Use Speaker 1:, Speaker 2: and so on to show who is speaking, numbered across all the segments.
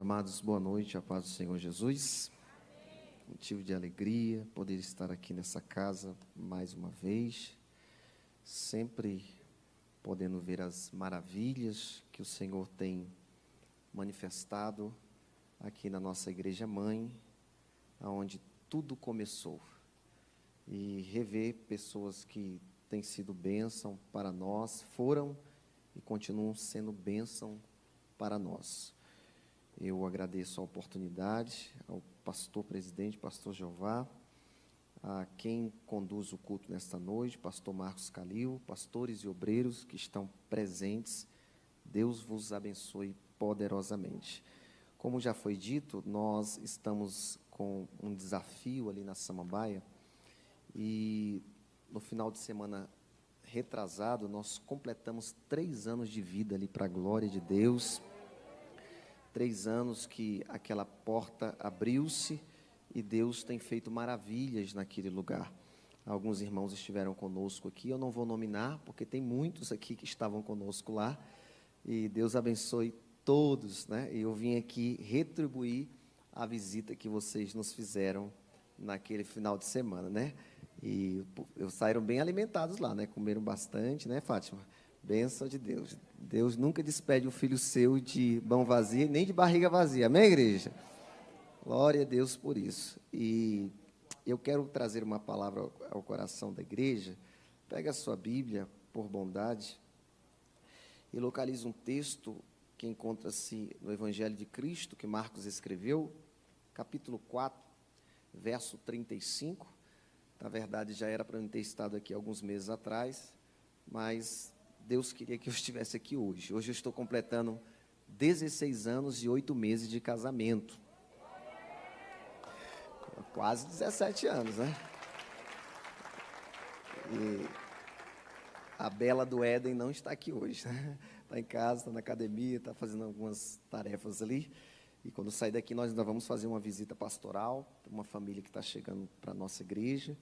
Speaker 1: Amados, boa noite, a paz do Senhor Jesus. Motivo de alegria poder estar aqui nessa casa mais uma vez, sempre podendo ver as maravilhas que o Senhor tem manifestado aqui na nossa igreja mãe, aonde tudo começou, e rever pessoas que têm sido bênção para nós, foram e continuam sendo bênção para nós. Eu agradeço a oportunidade ao pastor presidente, pastor Jeová, a quem conduz o culto nesta noite, pastor Marcos Calil, pastores e obreiros que estão presentes. Deus vos abençoe poderosamente. Como já foi dito, nós estamos com um desafio ali na Samambaia, e no final de semana retrasado, nós completamos 3 anos de vida ali para a glória de Deus. 3 anos que aquela porta abriu-se e Deus tem feito maravilhas naquele lugar. Alguns irmãos estiveram conosco aqui, eu não vou nominar, porque tem muitos aqui que estavam conosco lá, e Deus abençoe todos, né? E eu vim aqui retribuir a visita que vocês nos fizeram naquele final de semana, né? E saíram bem alimentados lá, né? Comeram bastante, né, Fátima? Bênção de Deus. Deus nunca despede um filho seu de mão vazia, nem de barriga vazia. Amém, igreja? Glória a Deus por isso. E eu quero trazer uma palavra ao coração da igreja. Pega a sua Bíblia, por bondade, e localize um texto que encontra-se no Evangelho de Cristo, que Marcos escreveu, capítulo 4, verso 35. Na verdade, já era para eu ter estado aqui alguns meses atrás, mas Deus queria que eu estivesse aqui hoje. Hoje eu estou completando 16 anos e 8 meses de casamento. Quase 17 anos, né? E a Bela do Éden não está aqui hoje, né? Está em casa, está na academia, está fazendo algumas tarefas ali. E quando sair daqui, nós ainda vamos fazer uma visita pastoral, uma família que está chegando para a nossa igreja,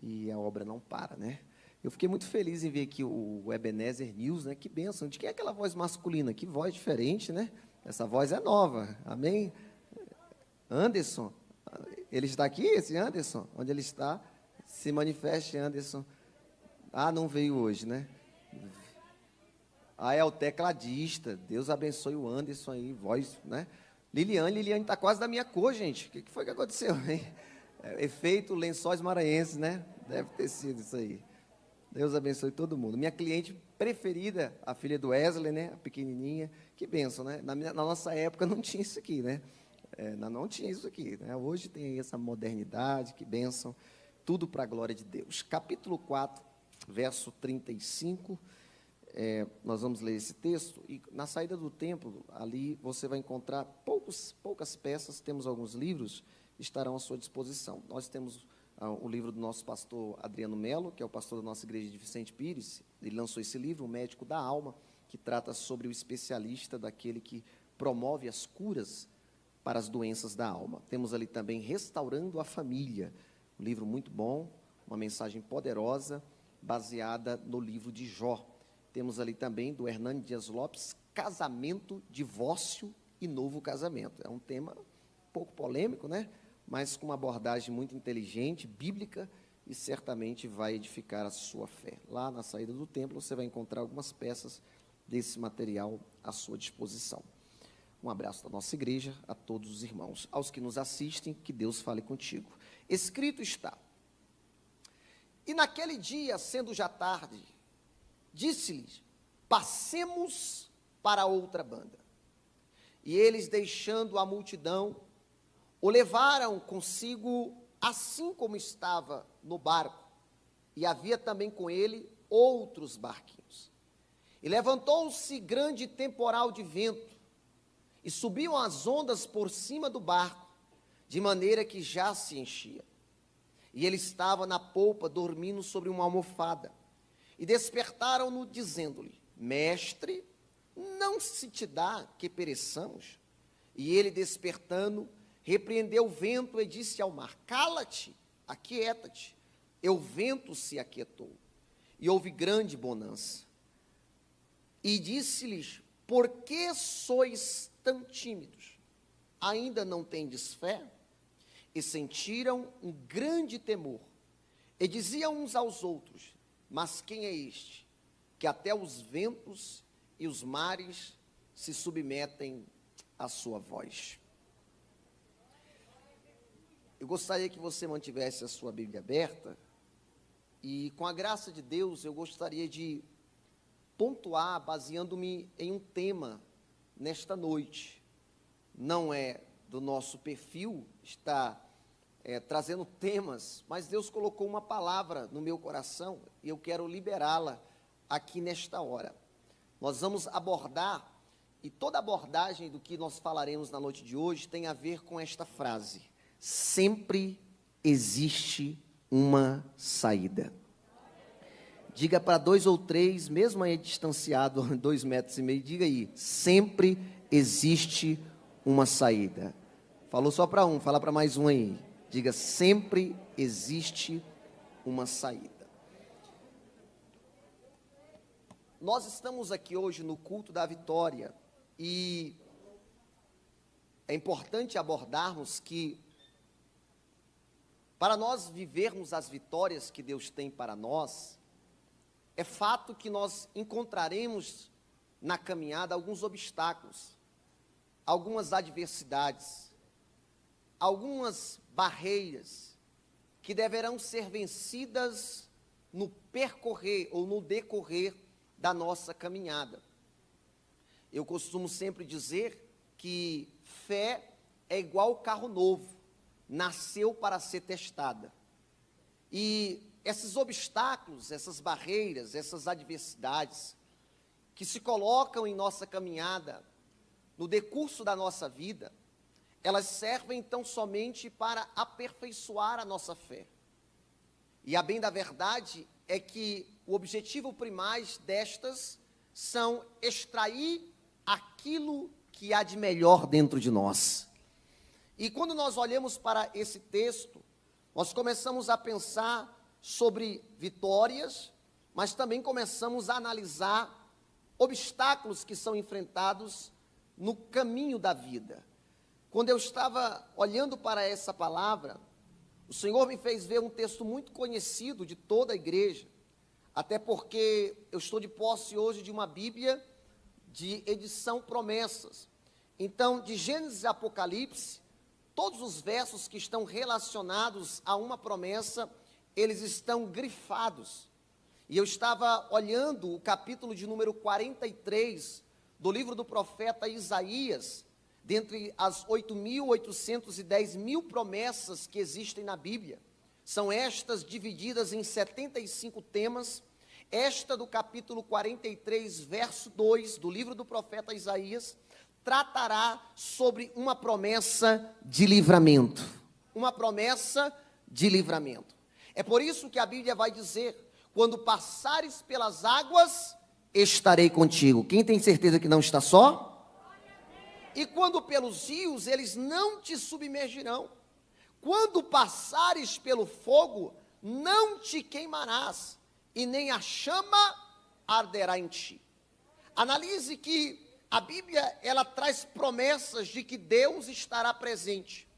Speaker 1: e a obra não para, né? Eu fiquei muito feliz em ver aqui o Ebenezer News, né? Que bênção. De quem é aquela voz masculina? Que voz diferente, né? Essa voz é nova. Amém? Anderson. Ele está aqui, esse Anderson? Onde ele está? Se manifeste, Anderson. Ah, não veio hoje, né? Ah, é o tecladista. Deus abençoe o Anderson aí, voz, né? Liliane está quase da minha cor, gente. O que foi que aconteceu, hein? Efeito Lençóis Maranhenses, né? Deve ter sido isso aí. Deus abençoe todo mundo. Minha cliente preferida, a filha do Wesley, né? A pequenininha. Que bênção, né? Na nossa época não tinha isso aqui, né? Não tinha isso aqui, né? Hoje tem essa modernidade, que bênção. Tudo para a glória de Deus. Capítulo 4, verso 35. Nós vamos ler esse texto. E na saída do templo, ali você vai encontrar poucas peças. Temos alguns livros, estarão à sua disposição. Nós temos o livro do nosso pastor Adriano Melo, que é o pastor da nossa igreja de Vicente Pires. Ele lançou esse livro, O Médico da Alma, que trata sobre o especialista, daquele que promove as curas para as doenças da alma. Temos ali também Restaurando a Família, um livro muito bom, uma mensagem poderosa, baseada no livro de Jó. Temos ali também, do Hernani Dias Lopes, Casamento, Divórcio e Novo Casamento. É um tema um pouco polêmico, né? Mas com uma abordagem muito inteligente, bíblica, e certamente vai edificar a sua fé. Lá na saída do templo, você vai encontrar algumas peças desse material à sua disposição. Um abraço da nossa igreja a todos os irmãos. Aos que nos assistem, que Deus fale contigo. Escrito está: e naquele dia, sendo já tarde, disse-lhes: passemos para outra banda. E eles, deixando a multidão, o levaram consigo, assim como estava no barco, e havia também com ele outros barquinhos. E levantou-se grande temporal de vento, e subiam as ondas por cima do barco, de maneira que já se enchia. E ele estava na polpa, dormindo sobre uma almofada. E despertaram-no, dizendo-lhe: mestre, não se te dá que pereçamos? E ele, despertando, repreendeu o vento e disse ao mar: cala-te, aquieta-te. E o vento se aquietou, e houve grande bonança. E disse-lhes: por que sois tão tímidos? ainda não tendes fé? E sentiram um grande temor. E diziam uns aos outros: mas quem é este, que até os ventos e os mares se submetem à sua voz? Eu gostaria que você mantivesse a sua Bíblia aberta, e com a graça de Deus, eu gostaria de pontuar, baseando-me em um tema nesta noite. Não é do nosso perfil estar trazendo temas, mas Deus colocou uma palavra no meu coração e eu quero liberá-la aqui nesta hora. Nós vamos abordar, e toda abordagem do que nós falaremos na noite de hoje tem a ver com esta frase: sempre existe uma saída. Diga para 2 ou 3, mesmo aí distanciado, 2,5 metros, diga aí: sempre existe uma saída. Falou só para um, fala para mais um aí. Diga: sempre existe uma saída. Nós estamos aqui hoje no culto da vitória, e é importante abordarmos que, para nós vivermos as vitórias que Deus tem para nós, é fato que nós encontraremos na caminhada alguns obstáculos, algumas adversidades, algumas barreiras que deverão ser vencidas no percorrer ou no decorrer da nossa caminhada. Eu costumo sempre dizer que fé é igual carro novo, nasceu para ser testada. E esses obstáculos, essas barreiras, essas adversidades que se colocam em nossa caminhada, no decurso da nossa vida, elas servem então somente para aperfeiçoar a nossa fé. E a bem da verdade é que o objetivo primário destas são extrair aquilo que há de melhor dentro de nós. E quando nós olhamos para esse texto, nós começamos a pensar sobre vitórias, mas também começamos a analisar obstáculos que são enfrentados no caminho da vida. Quando eu estava olhando para essa palavra, o Senhor me fez ver um texto muito conhecido de toda a igreja, até porque eu estou de posse hoje de uma Bíblia de edição Promessas. Então, de Gênesis a Apocalipse, todos os versos que estão relacionados a uma promessa, eles estão grifados. E eu estava olhando o capítulo de número 43 do livro do profeta Isaías, dentre as 8.810 mil promessas que existem na Bíblia. São estas divididas em 75 temas. Esta do capítulo 43, verso 2, do livro do profeta Isaías, tratará sobre uma promessa de livramento. Uma promessa de livramento. É por isso que a Bíblia vai dizer: quando passares pelas águas, estarei contigo. Quem tem certeza que não está só? E quando pelos rios, eles não te submergirão. Quando passares pelo fogo, não te queimarás, e nem a chama arderá em ti. Analise que a Bíblia, ela traz promessas de que Deus estará presente,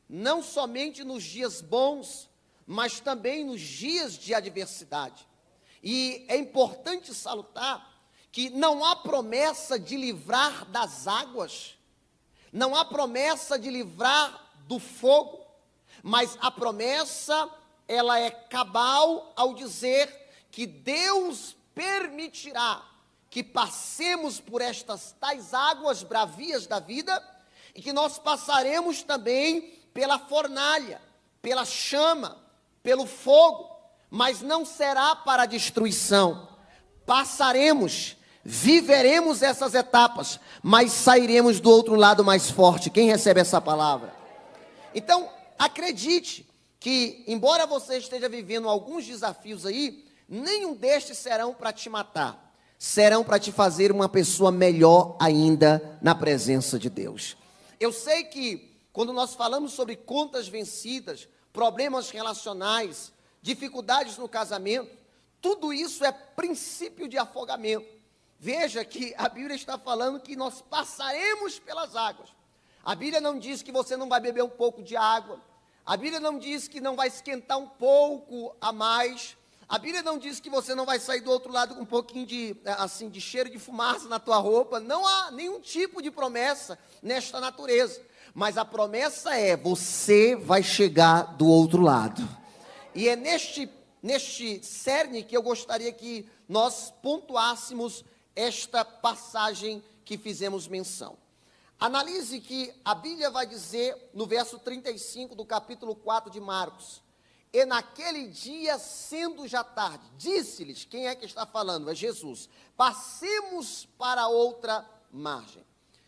Speaker 1: não somente nos dias bons, mas também nos dias de adversidade. E é importante salutar que não há promessa de livrar das águas, não há promessa de livrar do fogo, mas a promessa, ela é cabal ao dizer que Deus permitirá que passemos por estas tais águas bravias da vida, e que nós passaremos também pela fornalha, pela chama, pelo fogo, mas não será para destruição. Passaremos, viveremos essas etapas, mas sairemos do outro lado mais forte. Quem recebe essa palavra? Então, acredite que, embora você esteja vivendo alguns desafios aí, nenhum destes serão para te matar, serão para te fazer uma pessoa melhor ainda na presença de Deus. Eu sei que quando nós falamos sobre contas vencidas, problemas relacionais, dificuldades no casamento, tudo isso é princípio de afogamento. Veja que a Bíblia está falando que nós passaremos pelas águas. A Bíblia não diz que você não vai beber um pouco de água. A Bíblia não diz que não vai esquentar um pouco a mais. A Bíblia não diz que você não vai sair do outro lado com um pouquinho de cheiro de fumaça na tua roupa. Não há nenhum tipo de promessa nesta natureza. Mas a promessa é, você vai chegar do outro lado. E é neste cerne que eu gostaria que nós pontuássemos esta passagem que fizemos menção. Analise que a Bíblia vai dizer no verso 35 do capítulo 4 de Marcos: e naquele dia, sendo já tarde, disse-lhes, quem é que está falando? É Jesus, passemos para outra margem.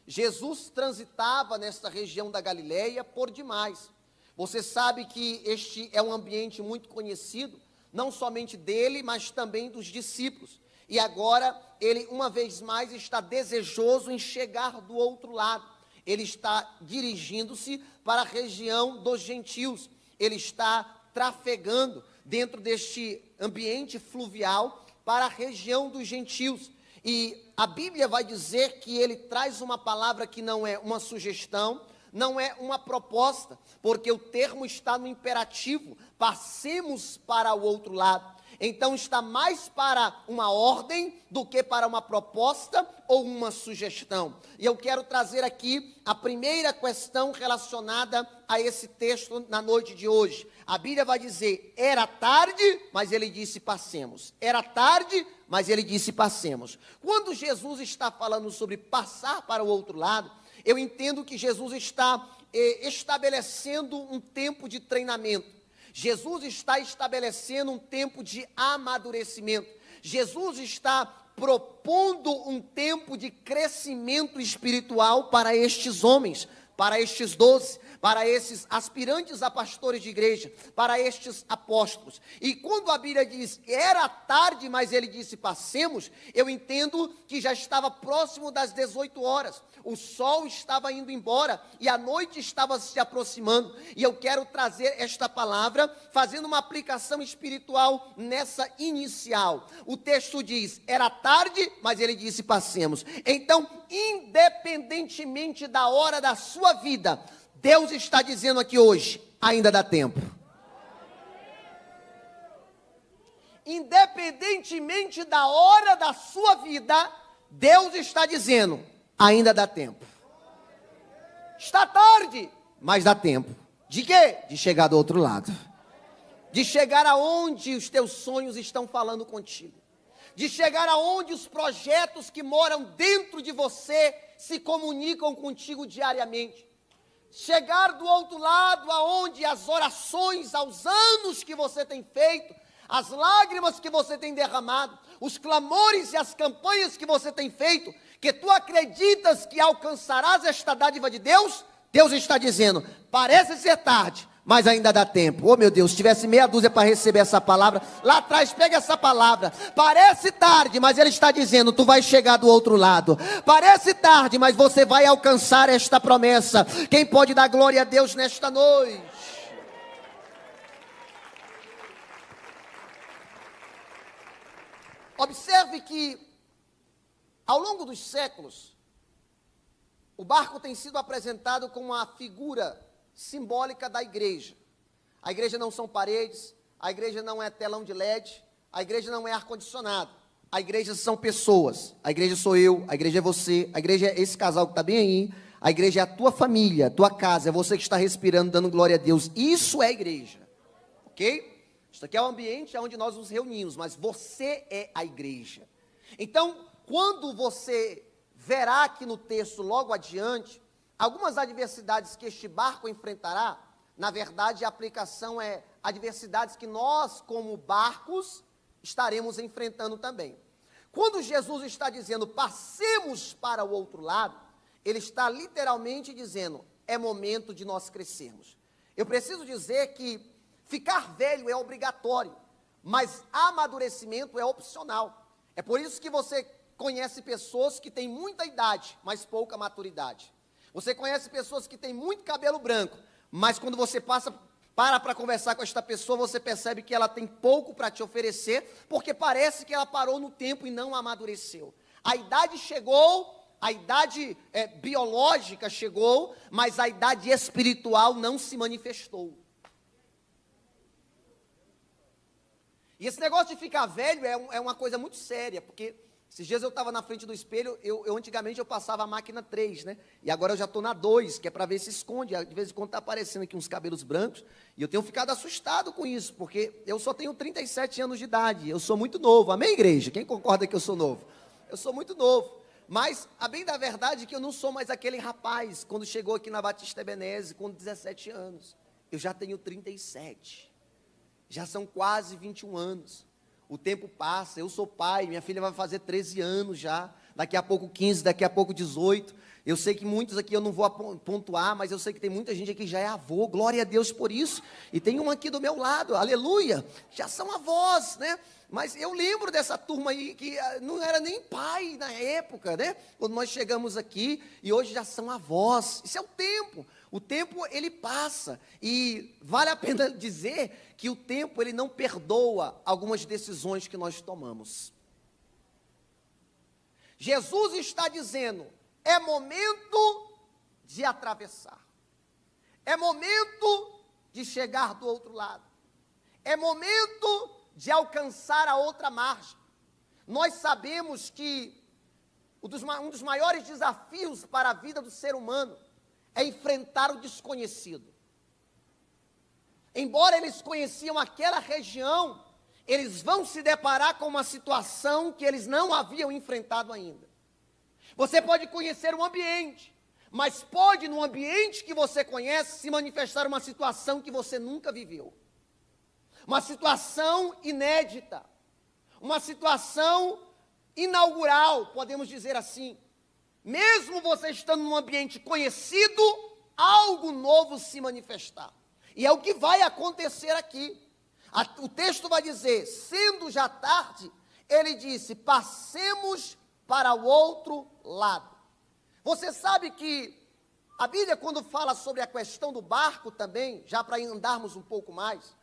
Speaker 1: Jesus transitava nesta região da Galileia por demais. Você sabe que este é um ambiente muito conhecido, não somente dele, mas também dos discípulos. E agora, ele uma vez mais está desejoso em chegar do outro lado. Ele está dirigindo-se para a região dos gentios. Ele está trafegando dentro deste ambiente fluvial para a região dos gentios. E a Bíblia vai dizer que ele traz uma palavra que não é uma sugestão, não é uma proposta, porque o termo está no imperativo, passemos para o outro lado. Então está mais para uma ordem do que para uma proposta ou uma sugestão. E eu quero trazer aqui a primeira questão relacionada a esse texto na noite de hoje. A Bíblia vai dizer, era tarde, mas ele disse passemos. Era tarde, mas ele disse passemos. Quando Jesus está falando sobre passar para o outro lado, eu entendo que Jesus está estabelecendo um tempo de treinamento. Jesus está estabelecendo um tempo de amadurecimento. Jesus está propondo um tempo de crescimento espiritual para estes homens, para estes 12, para esses aspirantes a pastores de igreja, para estes apóstolos. E quando a Bíblia diz, era tarde, mas ele disse, passemos, eu entendo que já estava próximo das 18 horas. O sol estava indo embora e a noite estava se aproximando. E eu quero trazer esta palavra, fazendo uma aplicação espiritual nessa inicial. O texto diz, era tarde, mas ele disse, passemos. Então, independentemente da hora da sua vida, Deus está dizendo aqui hoje, ainda dá tempo. Independentemente da hora da sua vida, Deus está dizendo, ainda dá tempo. Está tarde, mas dá tempo. De quê? De chegar do outro lado. De chegar aonde os teus sonhos estão falando contigo. De chegar aonde os projetos que moram dentro de você se comunicam contigo diariamente. Chegar do outro lado, aonde as orações, aos anos que você tem feito, as lágrimas que você tem derramado, os clamores e as campanhas que você tem feito, que tu acreditas que alcançarás esta dádiva de Deus, Deus está dizendo, parece ser tarde, mas ainda dá tempo. Oh meu Deus, se tivesse meia dúzia para receber essa palavra, lá atrás pega essa palavra, parece tarde, mas ele está dizendo, tu vai chegar do outro lado, parece tarde, mas você vai alcançar esta promessa. Quem pode dar glória a Deus nesta noite? Observe que, ao longo dos séculos, o barco tem sido apresentado como uma figura simbólica da igreja. A igreja não são paredes, a igreja não é telão de LED, a igreja não é ar-condicionado, a igreja são pessoas, a igreja sou eu, a igreja é você, a igreja é esse casal que está bem aí, a igreja é a tua família, a tua casa, é você que está respirando, dando glória a Deus. Isso é igreja, ok? Isso aqui é o ambiente onde nós nos reunimos, mas você é a igreja. Então, quando você verá aqui no texto, logo adiante, algumas adversidades que este barco enfrentará, na verdade a aplicação é adversidades que nós, como barcos, estaremos enfrentando também. Quando Jesus está dizendo, passemos para o outro lado, ele está literalmente dizendo, é momento de nós crescermos. Eu preciso dizer que ficar velho é obrigatório, mas amadurecimento é opcional. É por isso que você conhece pessoas que têm muita idade, mas pouca maturidade. Você conhece pessoas que têm muito cabelo branco, mas quando você para conversar com esta pessoa, você percebe que ela tem pouco para te oferecer, porque parece que ela parou no tempo e não amadureceu. A idade chegou, A idade biológica chegou, mas a idade espiritual não se manifestou. E esse negócio de ficar velho é uma coisa muito séria, porque esses dias eu estava na frente do espelho, antigamente eu passava a máquina 3, né? E agora eu já estou na 2, que é para ver se esconde. De vez em quando está aparecendo aqui uns cabelos brancos, e eu tenho ficado assustado com isso, porque eu só tenho 37 anos de idade, eu sou muito novo. Amém, igreja? Quem concorda que eu sou novo? Eu sou muito novo, mas a bem da verdade é que eu não sou mais aquele rapaz, quando chegou aqui na Batista Ebenezer, com 17 anos. Eu já tenho 37. Já são quase 21 anos. O tempo passa, eu sou pai, minha filha vai fazer 13 anos já, daqui a pouco 15, daqui a pouco 18. Eu sei que muitos aqui eu não vou pontuar, mas eu sei que tem muita gente aqui que já é avô, glória a Deus por isso. E tem um aqui do meu lado, aleluia, já são avós, né? Mas eu lembro dessa turma aí que não era nem pai na época, né? Quando nós chegamos aqui, e hoje já são avós. Isso é o tempo. O tempo, ele passa, e vale a pena dizer que o tempo, ele não perdoa algumas decisões que nós tomamos. Jesus está dizendo, é momento de atravessar, é momento de chegar do outro lado, é momento de alcançar a outra margem. Nós sabemos que um dos maiores desafios para a vida do ser humano é enfrentar o desconhecido. Embora eles conheciam aquela região, eles vão se deparar com uma situação que eles não haviam enfrentado ainda. Você pode conhecer um ambiente, mas pode, no ambiente que você conhece, se manifestar uma situação que você nunca viveu. Uma situação inédita, uma situação inaugural, podemos dizer assim. Mesmo você estando num ambiente conhecido, algo novo se manifestar. E é o que vai acontecer aqui. O texto vai dizer, sendo já tarde, ele disse, passemos para o outro lado. Você sabe que a Bíblia, quando fala sobre a questão do barco também, já para andarmos um pouco mais,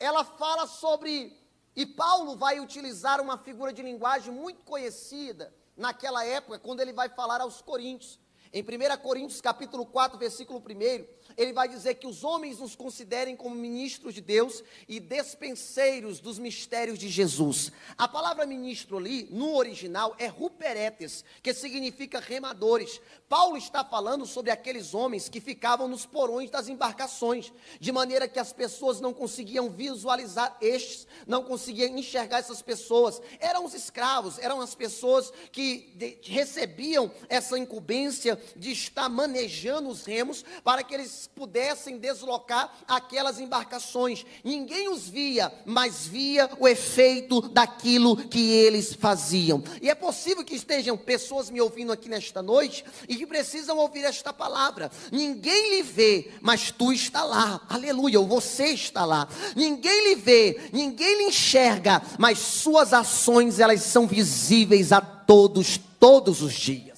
Speaker 1: ela fala sobre, e Paulo vai utilizar uma figura de linguagem muito conhecida naquela época, quando ele vai falar aos coríntios. Em 1 Coríntios capítulo 4, versículo 1, ele vai dizer que os homens nos considerem como ministros de Deus e despenseiros dos mistérios de Jesus. A palavra ministro ali, no original, é ruperetes, que significa remadores. Paulo está falando sobre aqueles homens que ficavam nos porões das embarcações, de maneira que as pessoas não conseguiam visualizar estes, não conseguiam enxergar essas pessoas. Eram os escravos, eram as pessoas que recebiam essa incumbência de estar manejando os remos para que eles pudessem deslocar aquelas embarcações. Ninguém os via, mas via o efeito daquilo que eles faziam. E é possível que estejam pessoas me ouvindo aqui nesta noite e que precisam ouvir esta palavra. Ninguém lhe vê, mas tu está lá. Aleluia, ou você está lá. Ninguém lhe vê, ninguém lhe enxerga, mas suas ações, elas são visíveis a todos os dias.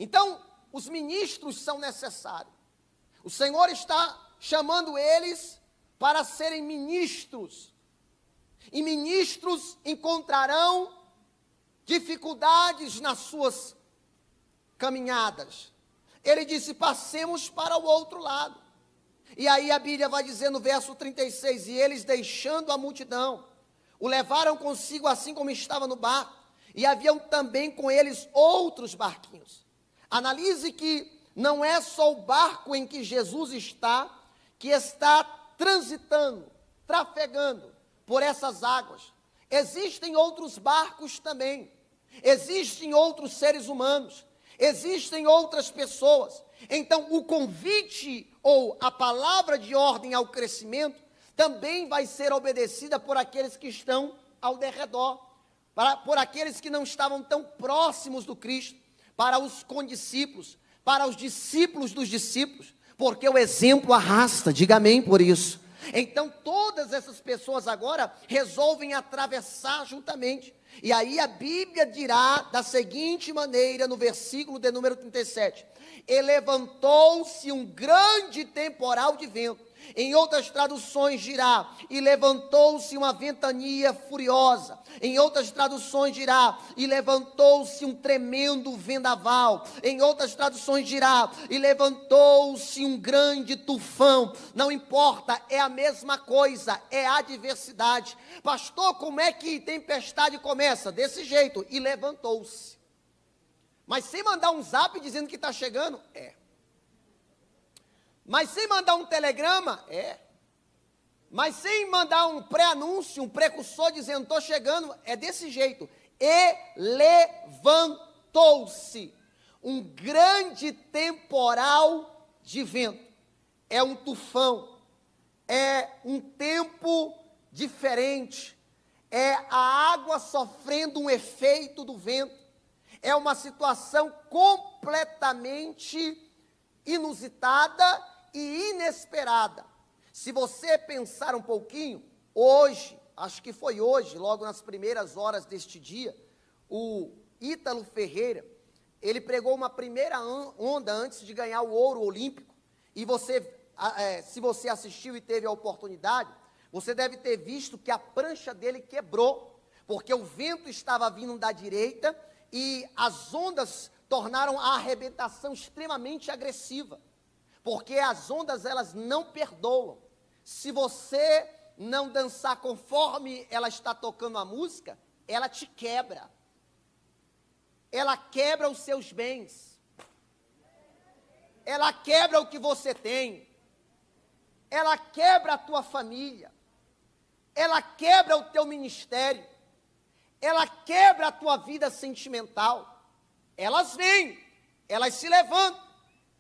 Speaker 1: Então, os ministros são necessários. O Senhor está chamando eles para serem ministros. E ministros encontrarão dificuldades nas suas caminhadas. Ele disse, passemos para o outro lado. E aí a Bíblia vai dizer no verso 36, e eles deixando a multidão, o levaram consigo assim como estava no barco, e haviam também com eles outros barquinhos. Analise que não é só o barco em que Jesus está, que está transitando, trafegando por essas águas. Existem outros barcos também, existem outros seres humanos, existem outras pessoas. Então, o convite ou a palavra de ordem ao crescimento também vai ser obedecida por aqueles que estão ao derredor, por aqueles que não estavam tão próximos do Cristo, para os condiscípulos, para os discípulos dos discípulos, porque o exemplo arrasta, diga amém por isso. Então todas essas pessoas agora resolvem atravessar juntamente, e aí a Bíblia dirá da seguinte maneira, no versículo de número 37, e levantou-se um grande temporal de vento, Em outras traduções dirá, e levantou-se uma ventania furiosa. Em outras traduções dirá, e levantou-se um tremendo vendaval. Em outras traduções dirá, e levantou-se um grande tufão. Não importa, é a mesma coisa, é adversidade. Pastor, como é que tempestade começa? Desse jeito, e levantou-se. Mas sem mandar um zap dizendo que está chegando? Mas sem mandar um telegrama? Mas sem mandar um pré-anúncio, um precursor dizendo, estou chegando? É desse jeito. E levantou-se um grande temporal de vento. É um tufão. É um tempo diferente. É a água sofrendo um efeito do vento. É uma situação completamente inusitada e inesperada. Se você pensar um pouquinho, hoje, acho que foi hoje, logo nas primeiras horas deste dia, o Ítalo Ferreira, ele pregou uma primeira onda antes de ganhar o ouro olímpico, e você, se você assistiu e teve a oportunidade, você deve ter visto que a prancha dele quebrou, porque o vento estava vindo da direita, e as ondas tornaram a arrebentação extremamente agressiva. Porque as ondas, elas não perdoam. Se você não dançar conforme ela está tocando a música, ela te quebra. Ela quebra os seus bens. Ela quebra o que você tem. Ela quebra a tua família. Ela quebra o teu ministério. Ela quebra a tua vida sentimental. Elas vêm, elas se levantam,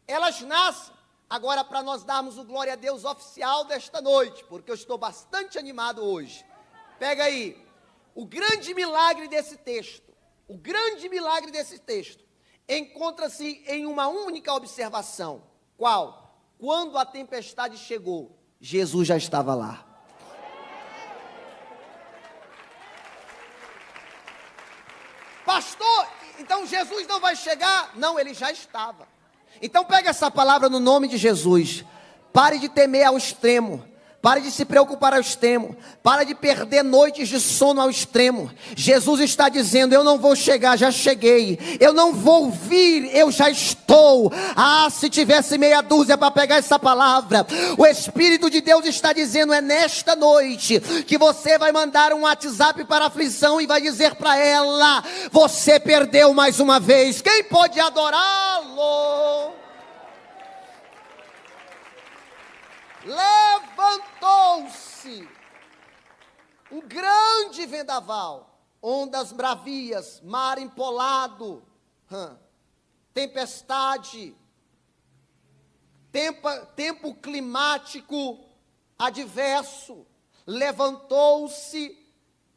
Speaker 1: elas nascem. Agora, para nós darmos o glória a Deus oficial desta noite, porque eu estou bastante animado hoje. Pega aí, o grande milagre desse texto, encontra-se em uma única observação. Qual? Quando a tempestade chegou, Jesus já estava lá. Pastor, então Jesus não vai chegar? Não, ele já estava. Então pega essa palavra no nome de Jesus. Pare de temer ao extremo. Pare de se preocupar ao extremo. Pare de perder noites de sono ao extremo. Jesus está dizendo, eu não vou chegar, já cheguei. Eu não vou vir, eu já estou. Ah, se tivesse meia dúzia para pegar essa palavra. O Espírito de Deus está dizendo, é nesta noite que você vai mandar um WhatsApp para a aflição e vai dizer para ela, você perdeu mais uma vez. Quem pode adorá-lo? Levantou-se um grande vendaval, ondas bravias, mar empolado, tempestade, tempo climático adverso. Levantou-se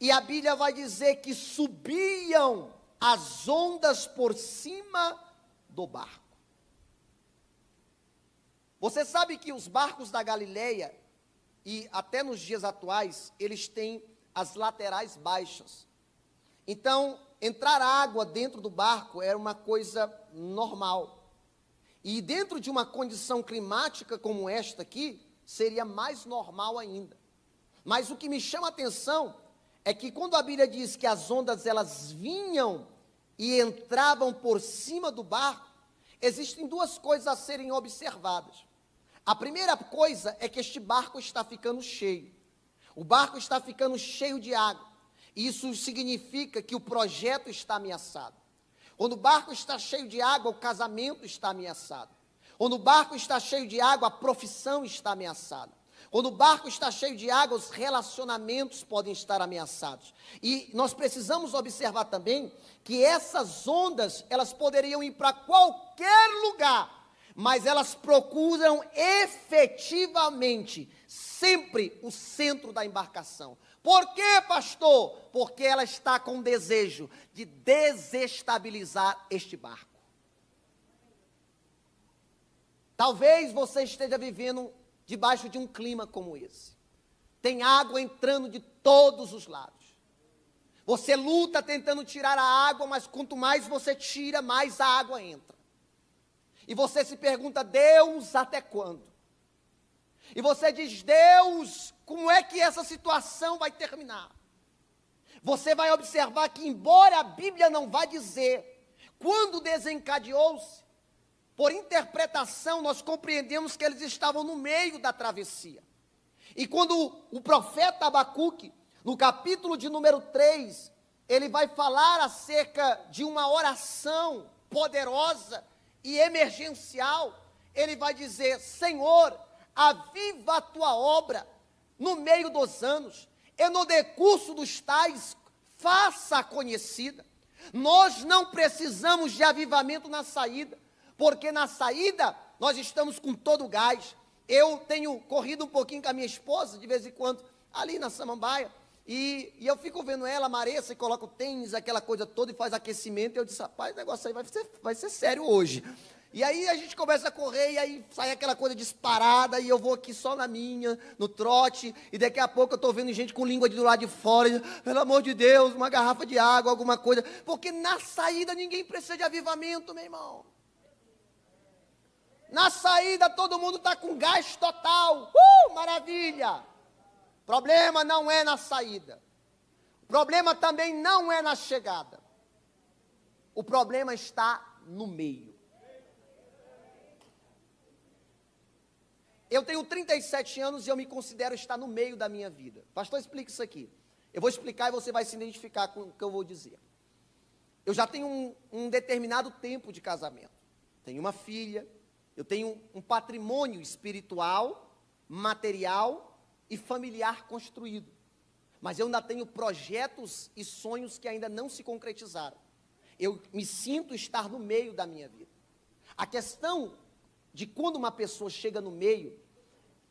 Speaker 1: e a Bíblia vai dizer que subiam as ondas por cima do barco. Você sabe que os barcos da Galileia, e até nos dias atuais, eles têm as laterais baixas. Então, entrar água dentro do barco era uma coisa normal. E dentro de uma condição climática como esta aqui, seria mais normal ainda. Mas o que me chama a atenção é que quando a Bíblia diz que as ondas elas vinham e entravam por cima do barco, existem duas coisas a serem observadas. A primeira coisa é que este barco está ficando cheio. O barco está ficando cheio de água. Isso significa que o projeto está ameaçado. Quando o barco está cheio de água, o casamento está ameaçado. Quando o barco está cheio de água, a profissão está ameaçada. Quando o barco está cheio de água, os relacionamentos podem estar ameaçados. E nós precisamos observar também que essas ondas, elas poderiam ir para qualquer lugar, mas elas procuram efetivamente sempre o centro da embarcação. Por quê, pastor? Porque ela está com desejo de desestabilizar este barco. Talvez você esteja vivendo debaixo de um clima como esse. Tem água entrando de todos os lados. Você luta tentando tirar a água, mas quanto mais você tira, mais a água entra. E você se pergunta, Deus, até quando? e você diz: Deus, como é que essa situação vai terminar? Você vai observar que, embora a Bíblia não vá dizer quando desencadeou-se, por interpretação nós compreendemos que eles estavam no meio da travessia. E quando o profeta Abacuque, no capítulo de número 3, ele vai falar acerca de uma oração poderosa e emergencial, ele vai dizer: Senhor, aviva a tua obra no meio dos anos, e no decurso dos tais, faça conhecida. Nós não precisamos de avivamento na saída, porque na saída nós estamos com todo o gás. Eu tenho corrido um pouquinho com a minha esposa, de vez em quando, ali na Samambaia, e eu fico vendo ela, Maressa, e coloca o tênis, aquela coisa toda, e faz aquecimento, e eu disse: rapaz, o negócio aí vai ser sério hoje. E aí a gente começa a correr, e aí sai aquela coisa disparada, e eu vou aqui só na minha, no trote, e daqui a pouco eu estou vendo gente com língua do lado de fora, e, pelo amor de Deus, uma garrafa de água, alguma coisa, porque na saída ninguém precisa de avivamento, meu irmão. Na saída todo mundo está com gás total, maravilha. O problema não é na saída, o problema também não é na chegada, o problema está no meio. Eu tenho 37 anos e eu me considero estar no meio da minha vida. Pastor, explica isso aqui. Eu vou explicar e você vai se identificar com o que eu vou dizer. Eu já tenho um determinado tempo de casamento. Tenho uma filha, eu tenho um patrimônio espiritual, material e familiar construído. Mas eu ainda tenho projetos e sonhos que ainda não se concretizaram. Eu me sinto estar no meio da minha vida. A questão de quando uma pessoa chega no meio,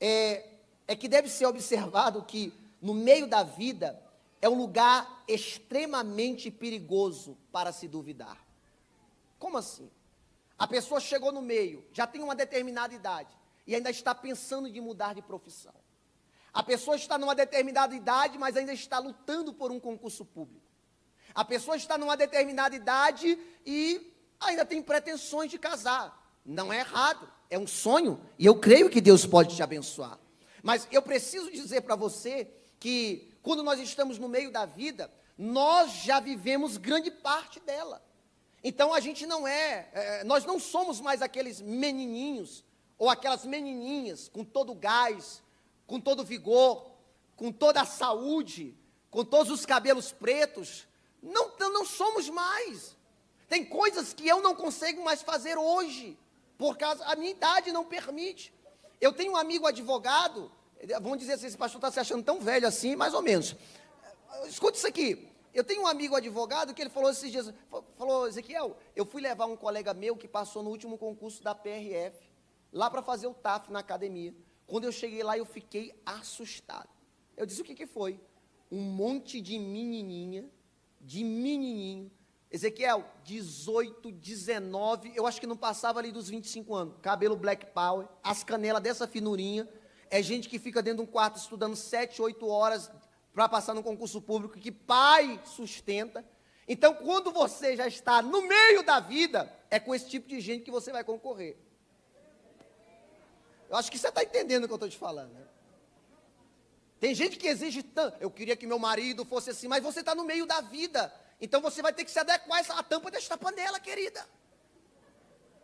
Speaker 1: é que deve ser observado que no meio da vida é um lugar extremamente perigoso para se duvidar. Como assim? A pessoa chegou no meio, já tem uma determinada idade, e ainda está pensando de mudar de profissão. A pessoa está numa determinada idade, mas ainda está lutando por um concurso público. A pessoa está numa determinada idade e ainda tem pretensões de casar. Não é errado, é um sonho, e eu creio que Deus pode te abençoar. Mas eu preciso dizer para você que quando nós estamos no meio da vida, nós já vivemos grande parte dela. Então a gente nós não somos mais aqueles menininhos, ou aquelas menininhas com todo o gás, com todo o vigor, com toda a saúde, com todos os cabelos pretos. Não somos mais. Tem coisas que eu não consigo mais fazer hoje, por causa, a minha idade não permite. Eu tenho um amigo advogado, vamos dizer assim, esse pastor está se achando tão velho assim, mais ou menos. Escuta isso aqui. Eu tenho um amigo advogado que ele falou esses dias, falou: Ezequiel, eu fui levar um colega meu que passou no último concurso da PRF, lá para fazer o TAF na academia. Quando eu cheguei lá, eu fiquei assustado. Eu disse: o que foi? Um monte de menininho, Ezequiel, 18, 19, eu acho que não passava ali dos 25 anos, cabelo black power, as canelas dessa finurinha, é gente que fica dentro de um quarto estudando 7, 8 horas para passar no concurso público, que pai sustenta. Então, quando você já está no meio da vida, é com esse tipo de gente que você vai concorrer. Eu acho que você está entendendo o que eu estou te falando, né? Tem gente que exige tanto, eu queria que meu marido fosse assim, mas você está no meio da vida. Então você vai ter que se adequar à tampa desta panela, querida.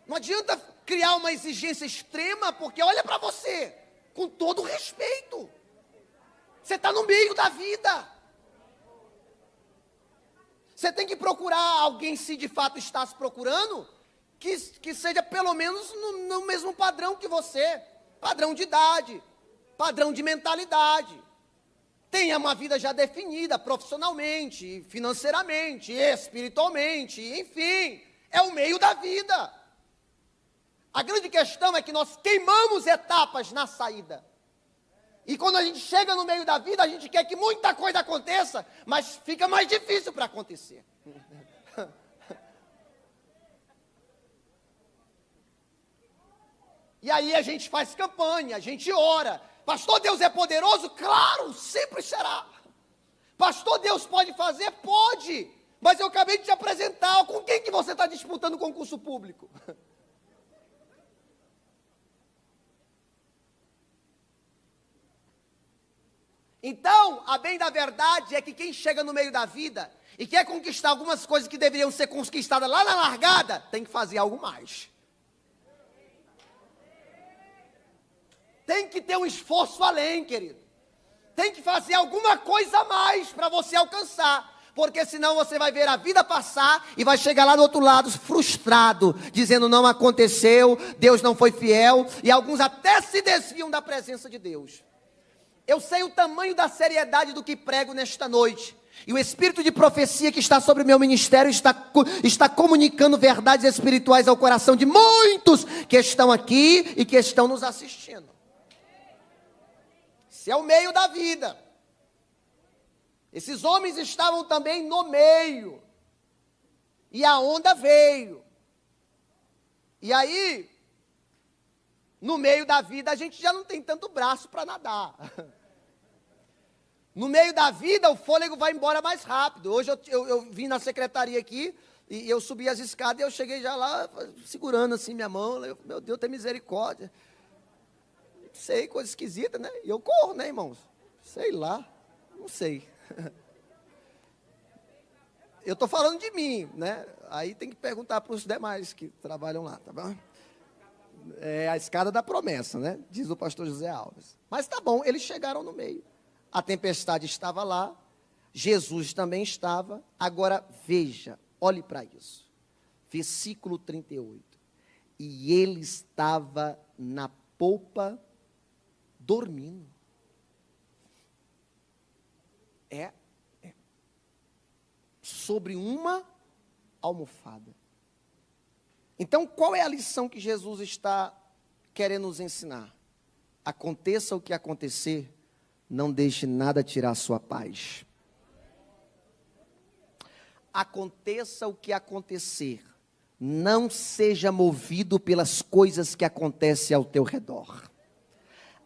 Speaker 1: Não adianta criar uma exigência extrema, porque olha para você, com todo respeito. Você está no meio da vida. Você tem que procurar alguém, se de fato está se procurando, que seja pelo menos no mesmo padrão que você. Padrão de idade, padrão de mentalidade. Tenha uma vida já definida profissionalmente, financeiramente, espiritualmente, enfim, é o meio da vida. A grande questão é que nós queimamos etapas na saída. E quando a gente chega no meio da vida, a gente quer que muita coisa aconteça, mas fica mais difícil para acontecer. E aí a gente faz campanha, a gente ora. Pastor, Deus é poderoso? Claro, sempre será. Pastor, Deus pode fazer? Pode. Mas eu acabei de te apresentar, com quem que você está disputando o concurso público? Então, a bem da verdade é que quem chega no meio da vida e quer conquistar algumas coisas que deveriam ser conquistadas lá na largada, tem que fazer algo mais. Tem que ter um esforço além, querido. Tem que fazer alguma coisa a mais para você alcançar. Porque senão você vai ver a vida passar e vai chegar lá do outro lado frustrado, dizendo não aconteceu, Deus não foi fiel, e alguns até se desviam da presença de Deus. Eu sei o tamanho da seriedade do que prego nesta noite. E o espírito de profecia que está sobre o meu ministério está comunicando verdades espirituais ao coração de muitos que estão aqui e que estão nos assistindo. Esse é o meio da vida. Esses homens estavam também no meio. E a onda veio. E aí, no meio da vida, a gente já não tem tanto braço para nadar. No meio da vida, o fôlego vai embora mais rápido. Hoje eu vim na secretaria aqui, e eu subi as escadas, e eu cheguei já lá, segurando assim minha mão. Eu, meu Deus, tem misericórdia. Sei, coisa esquisita, né? E eu corro, né, irmãos? Sei lá, não sei. Eu estou falando de mim, né? Aí tem que perguntar para os demais que trabalham lá, tá bom? É a escada da promessa, né? Diz o pastor José Alves. Mas tá bom, eles chegaram no meio. A tempestade estava lá, Jesus também estava. Agora veja, olhe para isso. Versículo 38. E ele estava na polpa dormindo. Sobre uma almofada. Então, qual é a lição que Jesus está querendo nos ensinar? Aconteça o que acontecer, não deixe nada tirar a sua paz. Aconteça o que acontecer, não seja movido pelas coisas que acontecem ao teu redor.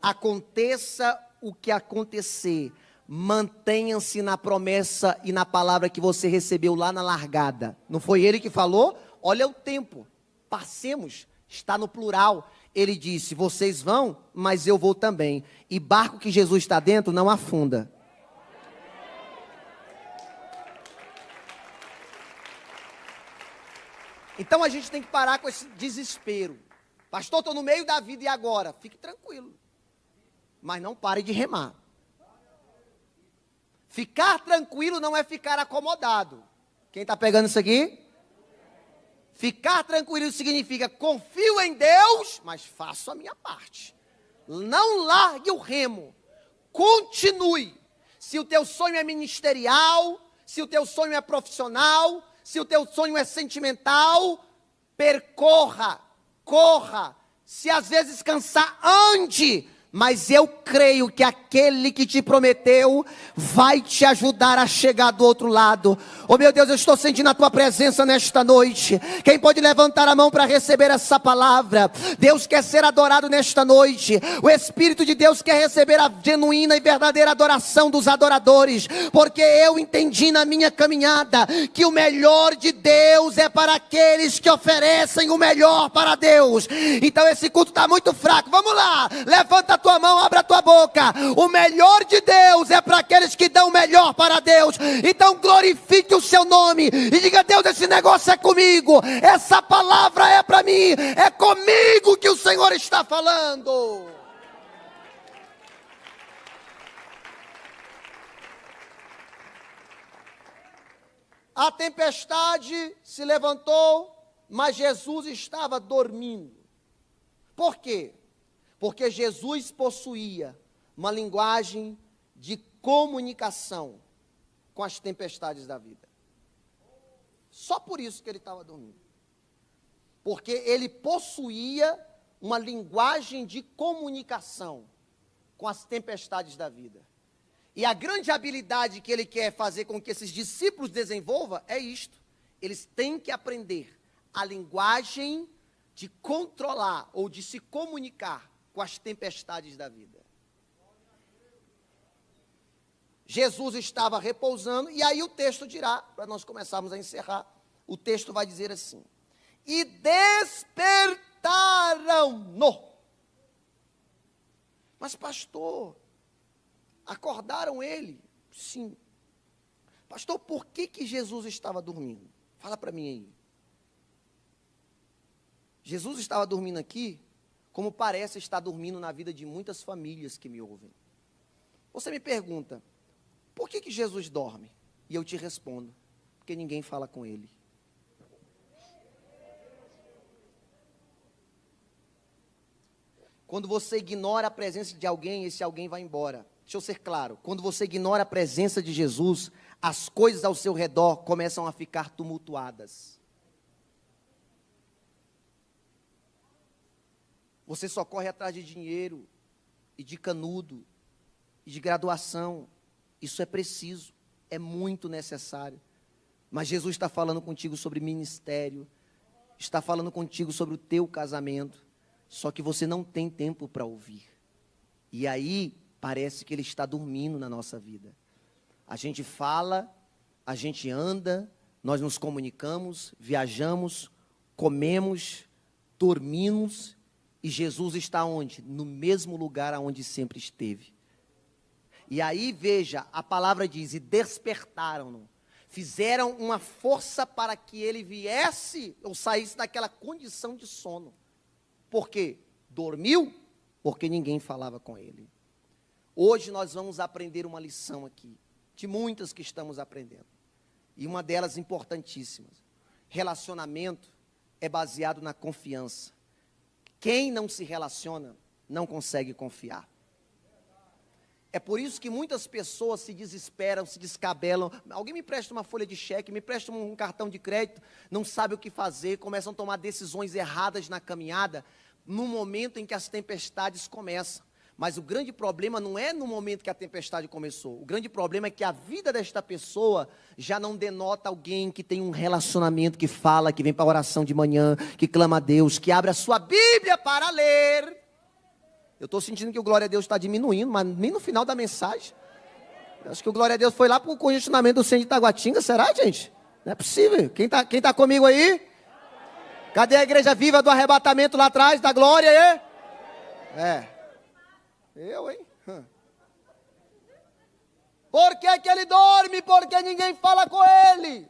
Speaker 1: Aconteça o que acontecer, mantenha-se na promessa e na palavra que você recebeu lá na largada. Não foi ele que falou? Olha o tempo, passemos, está no plural. Ele disse, vocês vão, mas eu vou também. E barco que Jesus está dentro não afunda. Então a gente tem que parar com esse desespero. Pastor, estou no meio da vida e agora? Fique tranquilo. Mas não pare de remar. Ficar tranquilo não é ficar acomodado. Quem está pegando isso aqui? Ficar tranquilo significa confio em Deus, mas faço a minha parte. Não largue o remo. Continue. Se o teu sonho é ministerial, se o teu sonho é profissional, se o teu sonho é sentimental, percorra, corra. Se às vezes cansar, ande. Mas eu creio que aquele que te prometeu vai te ajudar a chegar do outro lado. Oh meu Deus, eu estou sentindo a tua presença nesta noite. Quem pode levantar a mão para receber essa palavra? Deus quer ser adorado nesta noite. O Espírito de Deus quer receber a genuína e verdadeira adoração dos adoradores. Porque eu entendi na minha caminhada que o melhor de Deus é para aqueles que oferecem o melhor para Deus. Então esse culto está muito fraco. Vamos lá, levanta a tua mão, abre a tua boca. O melhor de Deus é para aqueles que dão o melhor para Deus. Então glorifique o seu nome e diga, Deus, esse negócio é comigo, essa palavra é para mim, é comigo que o Senhor está falando. A tempestade se levantou, mas Jesus estava dormindo. Por quê? Porque Jesus possuía uma linguagem de comunicação com as tempestades da vida. Só por isso que ele estava dormindo. Porque ele possuía uma linguagem de comunicação com as tempestades da vida. E a grande habilidade que ele quer fazer com que esses discípulos desenvolvam é isto. Eles têm que aprender a linguagem de controlar ou de se comunicar com as tempestades da vida. Jesus estava repousando, e aí o texto dirá, para nós começarmos a encerrar, o texto vai dizer assim, e despertaram-no. Mas pastor, Acordaram ele? Sim. Pastor, por que Jesus estava dormindo? Fala para mim aí. Jesus estava dormindo aqui, como parece estar dormindo na vida de muitas famílias que me ouvem. Você me pergunta, por que Jesus dorme? E eu te respondo, porque ninguém fala com ele. Quando você ignora a presença de alguém, esse alguém vai embora. Deixa eu ser claro, quando você ignora a presença de Jesus, as coisas ao seu redor começam a ficar tumultuadas. Você só corre atrás de dinheiro, e de canudo, e de graduação. Isso é preciso, é muito necessário. Mas Jesus está falando contigo sobre ministério, está falando contigo sobre o teu casamento, só que você não tem tempo para ouvir. E aí, parece que ele está dormindo na nossa vida. A gente fala, a gente anda, nós nos comunicamos, viajamos, comemos, dormimos, e Jesus está onde? No mesmo lugar aonde sempre esteve. E aí, veja, a palavra diz, e despertaram-no. Fizeram uma força para que ele viesse, ou saísse daquela condição de sono. Por quê? Dormiu? Porque ninguém falava com ele. Hoje nós vamos aprender uma lição aqui, de muitas que estamos aprendendo. E uma delas importantíssimas. Relacionamento é baseado na confiança. Quem não se relaciona, não consegue confiar. É por isso que muitas pessoas se desesperam, se descabelam. Alguém me presta uma folha de cheque, me presta um cartão de crédito, não sabe o que fazer, começam a tomar decisões erradas na caminhada, no momento em que as tempestades começam. Mas o grande problema não é no momento que a tempestade começou. O grande problema é que a vida desta pessoa já não denota alguém que tem um relacionamento, que fala, que vem para a oração de manhã, que clama a Deus, que abre a sua Bíblia para ler. Eu estou sentindo que o glória a Deus está diminuindo, mas nem no final da mensagem. Eu acho que o glória a Deus foi lá para o congestionamento do centro de Itaguatinga, será, gente? Não é possível. Quem tá comigo aí? Cadê a igreja viva do arrebatamento lá atrás, da glória aí? Eu, hein? Por que ele dorme? Porque ninguém fala com ele.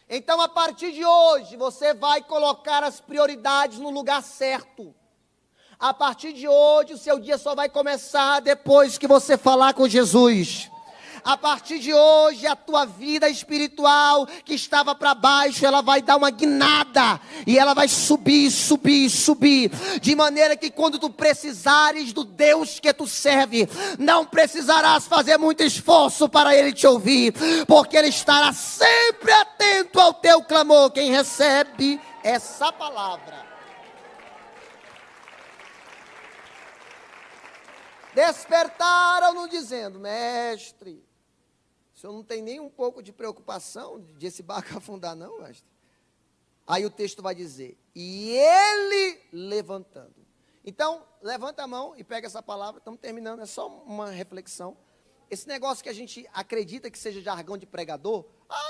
Speaker 1: Então, a partir de hoje, você vai colocar as prioridades no lugar certo. A partir de hoje, o seu dia só vai começar depois que você falar com Jesus. A partir de hoje, a tua vida espiritual que estava para baixo, ela vai dar uma guinada. E ela vai subir, subir, subir. De maneira que quando tu precisares do Deus que tu serve, não precisarás fazer muito esforço para Ele te ouvir. Porque Ele estará sempre atento ao teu clamor. Quem recebe essa palavra. Despertaram-no dizendo, mestre, o senhor não tem nem um pouco de preocupação de esse barco afundar não, mestre? Aí o texto vai dizer, e ele levantando. Então, levanta a mão e pega essa palavra, estamos terminando, é só uma reflexão. Esse negócio que a gente acredita que seja jargão de pregador,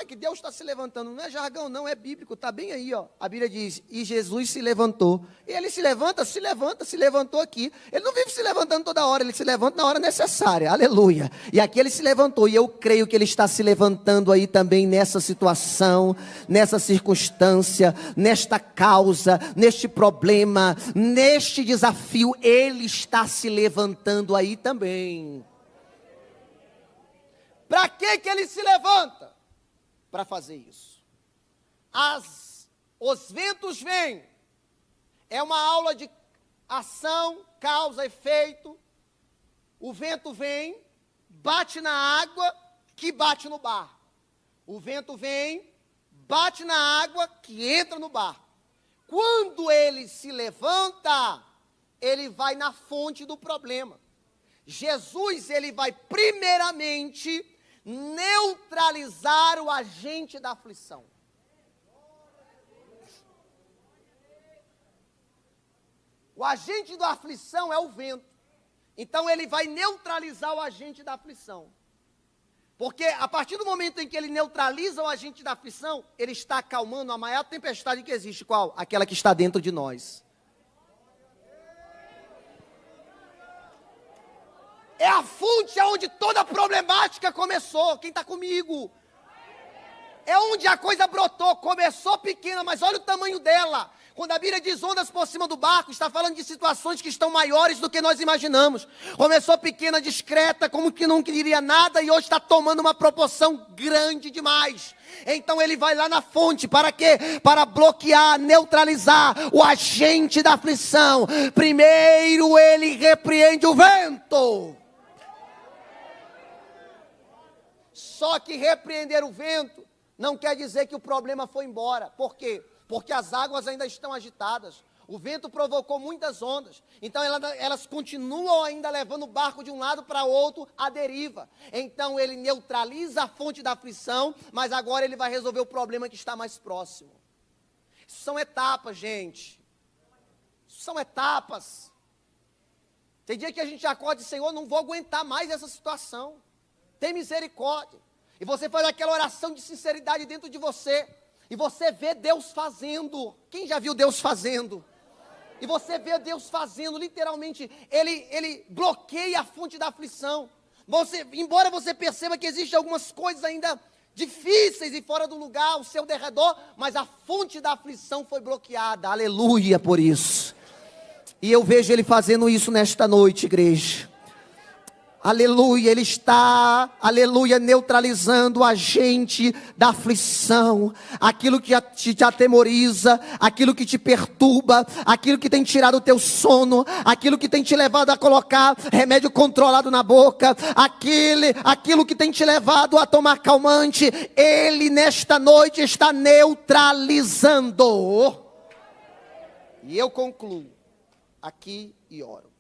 Speaker 1: que Deus está se levantando, não é jargão não, é bíblico, está bem aí, ó. A Bíblia diz, e Jesus se levantou. E ele se levantou aqui. Ele não vive se levantando toda hora, ele se levanta na hora necessária, aleluia. E aqui ele se levantou, e eu creio que ele está se levantando aí também nessa situação, nessa circunstância, nesta causa, neste problema, neste desafio, ele está se levantando aí também. Para que ele se levanta? Para fazer isso. Os ventos vêm. É uma aula de ação, causa, efeito. O vento vem, bate na água, que bate no barco. O vento vem, bate na água, que entra no barco. Quando ele se levanta, ele vai na fonte do problema. Jesus, ele vai primeiramente neutralizar o agente da aflição. O agente da aflição é o vento. Então ele vai neutralizar o agente da aflição. Porque a partir do momento em que ele neutraliza o agente da aflição, ele está acalmando a maior tempestade que existe. Qual? Aquela que está dentro de nós. É a fonte onde toda a problemática começou. Quem está comigo? É onde a coisa brotou. Começou pequena, mas olha o tamanho dela. Quando a Bíblia diz ondas por cima do barco, está falando de situações que estão maiores do que nós imaginamos. Começou pequena, discreta, como que não queria nada, e hoje está tomando uma proporção grande demais. Então ele vai lá na fonte, para quê? Para bloquear, neutralizar o agente da aflição. Primeiro ele repreende o vento. Só que repreender o vento não quer dizer que o problema foi embora. Por quê? Porque as águas ainda estão agitadas. O vento provocou muitas ondas. Então elas continuam ainda levando o barco de um lado para outro à deriva. Então ele neutraliza a fonte da aflição, mas agora ele vai resolver o problema que está mais próximo. Isso são etapas, gente. Isso são etapas. Tem dia que a gente acorda e diz, Senhor, não vou aguentar mais essa situação. Tem misericórdia. E você faz aquela oração de sinceridade dentro de você. E você vê Deus fazendo. Quem já viu Deus fazendo? E você vê Deus fazendo, literalmente, Ele bloqueia a fonte da aflição. Embora você perceba que existem algumas coisas ainda difíceis e fora do lugar, ao seu derredor, mas a fonte da aflição foi bloqueada. Aleluia por isso. E eu vejo Ele fazendo isso nesta noite, igreja. Aleluia, Ele está, aleluia, neutralizando o agente da aflição, aquilo que te atemoriza, aquilo que te perturba, aquilo que tem tirado o teu sono, aquilo que tem te levado a colocar remédio controlado na boca, aquilo que tem te levado a tomar calmante, Ele nesta noite está neutralizando. E eu concluo aqui e oro.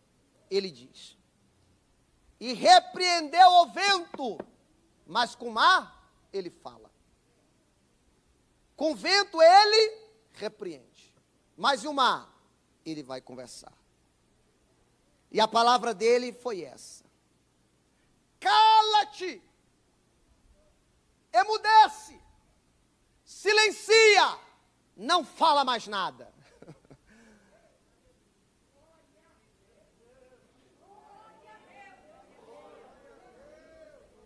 Speaker 1: Ele diz: e repreendeu o vento, mas com o mar ele fala. Com o vento ele repreende, mas e o mar? Ele vai conversar. E a palavra dele foi essa: cala-te, emudece, silencia, não fala mais nada.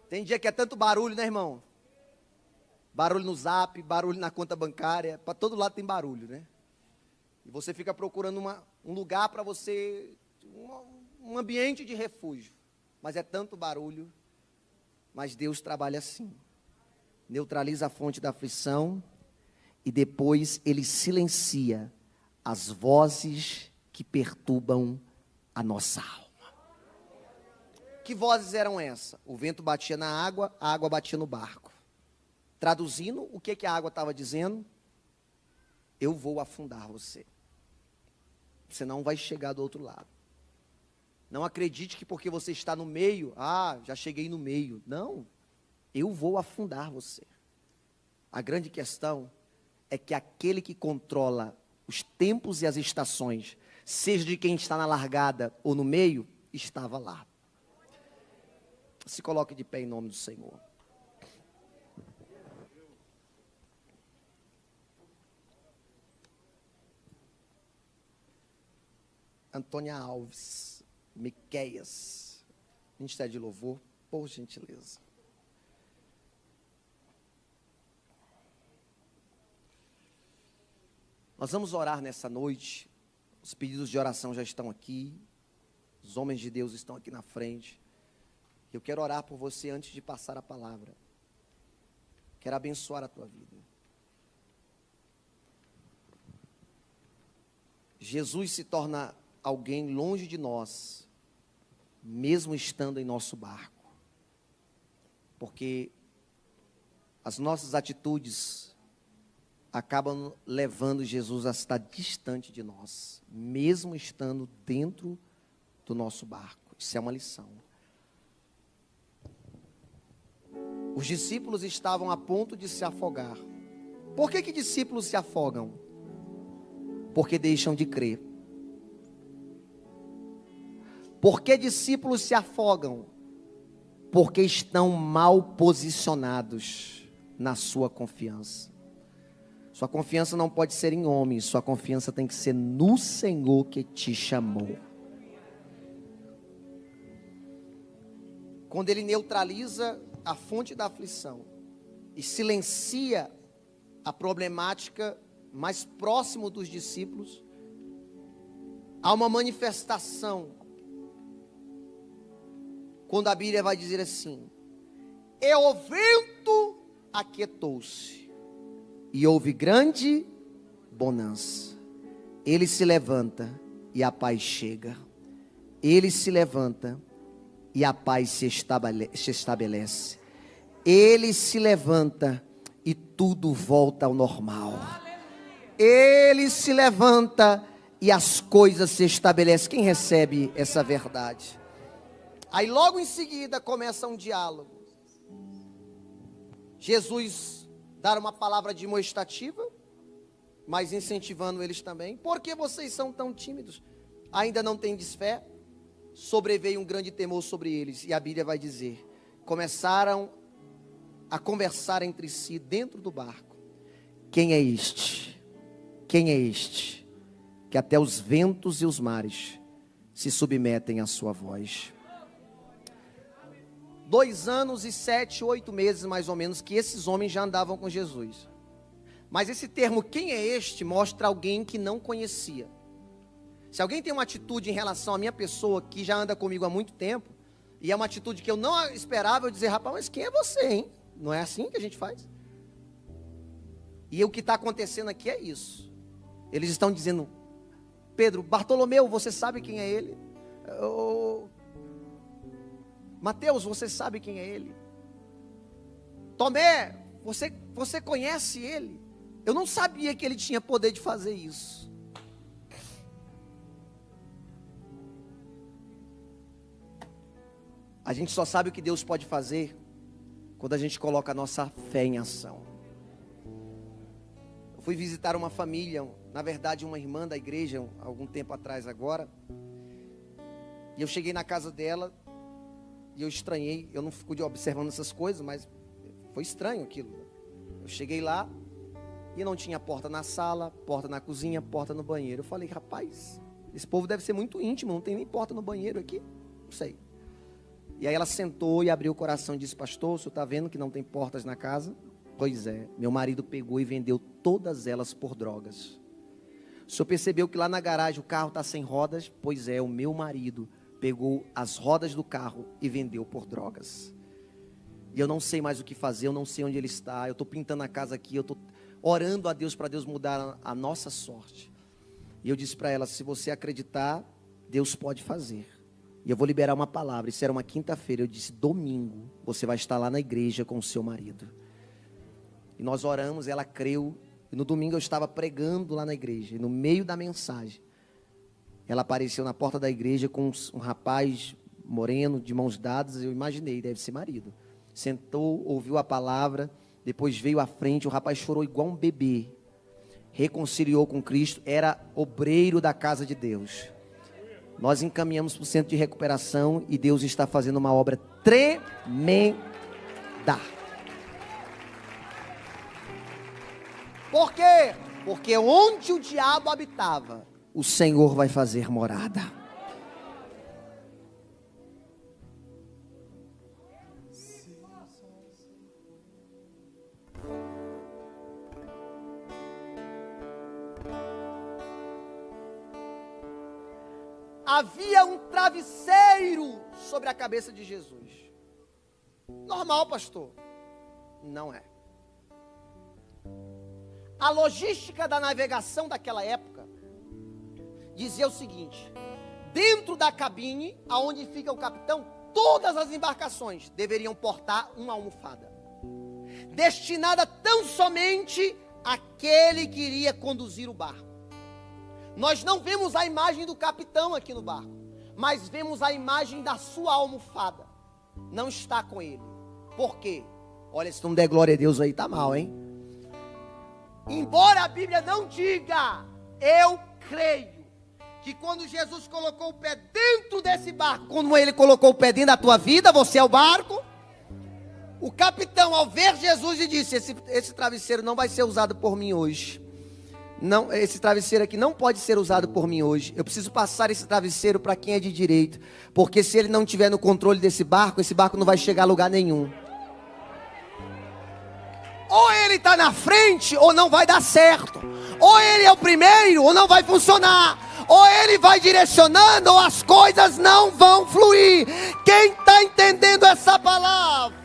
Speaker 1: Tem dia que é tanto barulho, né, irmão? Barulho no zap, barulho na conta bancária, para todo lado tem barulho, né? E você fica procurando um lugar para você, um ambiente de refúgio. Mas é tanto barulho, mas Deus trabalha assim. Neutraliza a fonte da aflição e depois Ele silencia as vozes que perturbam a nossa alma. Que vozes eram essas? O vento batia na água, a água batia no barco. Traduzindo, o que a água estava dizendo? Eu vou afundar você. Você não vai chegar do outro lado. Não acredite que porque você está no meio, já cheguei no meio. Não, eu vou afundar você. A grande questão é que aquele que controla os tempos e as estações, seja de quem está na largada ou no meio, estava lá. Se coloque de pé em nome do Senhor. Antônia Alves, Miqueias, Ministério de Louvor, por gentileza. Nós vamos orar nessa noite. Os pedidos de oração já estão aqui. Os homens de Deus estão aqui na frente. Eu quero orar por você antes de passar a palavra. Quero abençoar a tua vida. Jesus se torna alguém longe de nós, mesmo estando em nosso barco. Porque as nossas atitudes acabam levando Jesus a estar distante de nós, mesmo estando dentro do nosso barco. Isso é uma lição. Os discípulos estavam a ponto de se afogar. Por que discípulos se afogam? Porque deixam de crer. Por que discípulos se afogam? Porque estão mal posicionados na sua confiança. Sua confiança não pode ser em homens, sua confiança tem que ser no Senhor que te chamou. quando ele neutraliza a fonte da aflição e silencia a problemática mais próximo dos discípulos, há uma manifestação, quando a Bíblia vai dizer assim: e o vento aquietou-se, e houve grande bonança. Ele se levanta e a paz chega. Ele se levanta e a paz se estabelece. Ele se levanta e tudo volta ao normal. Ele se levanta e as coisas se estabelecem. Quem recebe essa verdade? Aí logo em seguida começa um diálogo. Jesus dá uma palavra admoestativa, mas incentivando eles também. Por que vocês são tão tímidos? Ainda não tendes fé? Sobreveio um grande temor sobre eles. E a Bíblia vai dizer: começaram a conversar entre si dentro do barco. Quem é este? Quem é este? Que até os ventos e os mares se submetem à sua voz. 2 anos e 7, 8 meses mais ou menos que esses homens já andavam com Jesus. Mas esse termo, quem é este, mostra alguém que não conhecia. Se alguém tem uma atitude em relação à minha pessoa, que já anda comigo há muito tempo, e é uma atitude que eu não esperava, eu dizer: rapaz, mas quem é você, hein? Não é assim que a gente faz? E o que está acontecendo aqui é isso. Eles estão dizendo: Pedro, Bartolomeu, você sabe quem é ele? Mateus, você sabe quem é ele? Tomé, você conhece ele? Eu não sabia que ele tinha poder de fazer isso. A gente só sabe o que Deus pode fazer quando a gente coloca a nossa fé em ação. Eu fui visitar uma família, na verdade uma irmã da igreja, algum tempo atrás agora. E eu cheguei na casa dela e eu estranhei. Eu não fico observando essas coisas, mas foi estranho aquilo. Eu cheguei lá e não tinha porta na sala, porta na cozinha, porta no banheiro. Eu falei: rapaz, esse povo deve ser muito íntimo, não tem nem porta no banheiro aqui. Não sei. E aí ela sentou e abriu o coração e disse: pastor, o senhor está vendo que não tem portas na casa? Pois é, meu marido pegou e vendeu todas elas por drogas. O senhor percebeu que lá na garagem o carro está sem rodas? Pois é, o meu marido pegou as rodas do carro e vendeu por drogas. E eu não sei mais o que fazer, eu não sei onde ele está. Eu estou pintando a casa aqui, eu estou orando a Deus para Deus mudar a nossa sorte. E eu disse para ela: se você acreditar, Deus pode fazer. E eu vou liberar uma palavra. Isso era uma quinta-feira. Eu disse: domingo você vai estar lá na igreja com o seu marido. E nós oramos, ela creu. E no domingo eu estava pregando lá na igreja. E no meio da mensagem, ela apareceu na porta da igreja com um rapaz moreno, de mãos dadas. Eu imaginei, deve ser marido. Sentou, ouviu a palavra, depois veio à frente. O rapaz chorou igual um bebê. Reconciliou com Cristo, era obreiro da casa de Deus. Nós encaminhamos para o centro de recuperação e Deus está fazendo uma obra tremenda. Por quê? Porque onde o diabo habitava, o Senhor vai fazer morada. Havia um travesseiro sobre a cabeça de Jesus. Normal, pastor? Não é. A logística da navegação daquela época dizia o seguinte: dentro da cabine, aonde fica o capitão, todas as embarcações deveriam portar uma almofada, destinada tão somente àquele que iria conduzir o barco. Nós não vemos a imagem do capitão aqui no barco, mas vemos a imagem da sua almofada. Não está com ele. Por quê? Olha, se não der glória a Deus aí, tá mal, hein? Embora a Bíblia não diga, eu creio que quando Jesus colocou o pé dentro desse barco, quando ele colocou o pé dentro da tua vida, você é o barco. O capitão, ao ver Jesus, e disse: esse travesseiro não vai ser usado por mim hoje. Não, esse travesseiro aqui não pode ser usado por mim hoje. Eu preciso passar esse travesseiro para quem é de direito. Porque se ele não estiver no controle desse barco, esse barco não vai chegar a lugar nenhum. Ou ele está na frente, ou não vai dar certo. Ou ele é o primeiro, ou não vai funcionar. Ou ele vai direcionando, ou as coisas não vão fluir. Quem está entendendo essa palavra?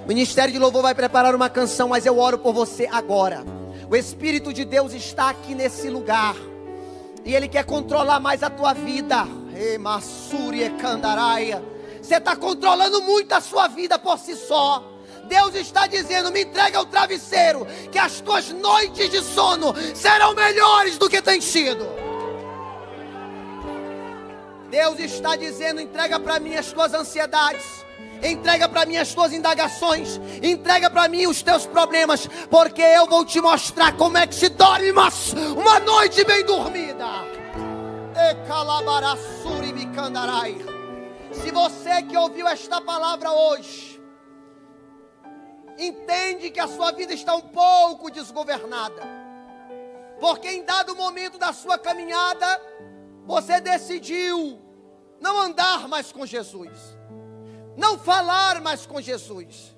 Speaker 1: O Ministério de Louvor vai preparar uma canção, mas eu oro por você agora. O Espírito de Deus está aqui nesse lugar. E Ele quer controlar mais a tua vida. Você está controlando muito a sua vida por si só. Deus está dizendo: me entrega o travesseiro, que as tuas noites de sono serão melhores do que tem sido. Deus está dizendo: entrega para mim as tuas ansiedades, entrega para mim as tuas indagações, entrega para mim os teus problemas, porque eu vou te mostrar como é que se dorme uma noite bem dormida. Se você que ouviu esta palavra hoje entende que a sua vida está um pouco desgovernada, porque em dado momento da sua caminhada você decidiu não andar mais com Jesus, não falar mais com Jesus,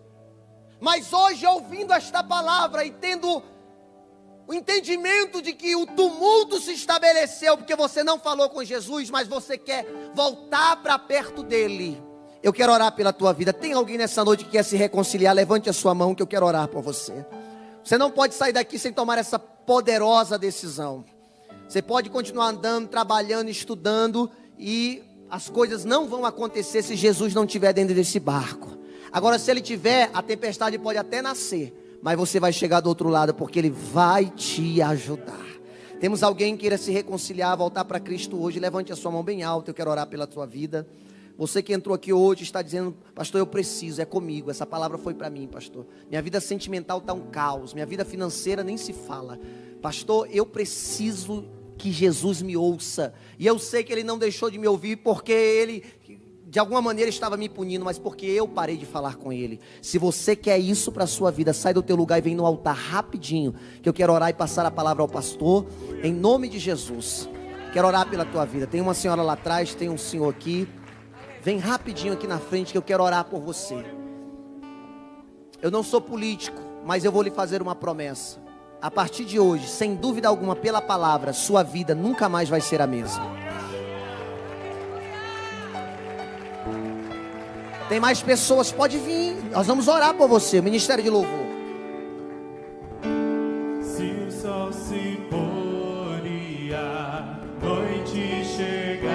Speaker 1: mas hoje, ouvindo esta palavra e tendo o entendimento de que o tumulto se estabeleceu porque você não falou com Jesus, mas você quer voltar para perto dele, eu quero orar pela tua vida. Tem alguém nessa noite que quer se reconciliar? Levante a sua mão que eu quero orar por você. Você não pode sair daqui sem tomar essa poderosa decisão. Você pode continuar andando, trabalhando, estudando, e as coisas não vão acontecer se Jesus não estiver dentro desse barco. Agora, se ele tiver, a tempestade pode até nascer, mas você vai chegar do outro lado, porque ele vai te ajudar. Temos alguém que queira se reconciliar, voltar para Cristo hoje? Levante a sua mão bem alta, eu quero orar pela tua vida. Você que entrou aqui hoje está dizendo: pastor, eu preciso, é comigo, essa palavra foi para mim, pastor. Minha vida sentimental está um caos, minha vida financeira nem se fala. Pastor, eu preciso que Jesus me ouça. E eu sei que Ele não deixou de me ouvir porque Ele, de alguma maneira, estava me punindo, mas porque eu parei de falar com Ele. Se você quer isso para a sua vida, sai do teu lugar e vem no altar rapidinho, que eu quero orar e passar a palavra ao pastor, em nome de Jesus. Quero orar pela tua vida. Tem uma senhora lá atrás, tem um senhor aqui. Vem rapidinho aqui na frente que eu quero orar por você. Eu não sou político, mas eu vou lhe fazer uma promessa. A partir de hoje, sem dúvida alguma, pela palavra, sua vida nunca mais vai ser a mesma. Tem mais pessoas, pode vir. Nós vamos orar por você, Ministério de Louvor.
Speaker 2: Se o sol se pôr e a noite chegar,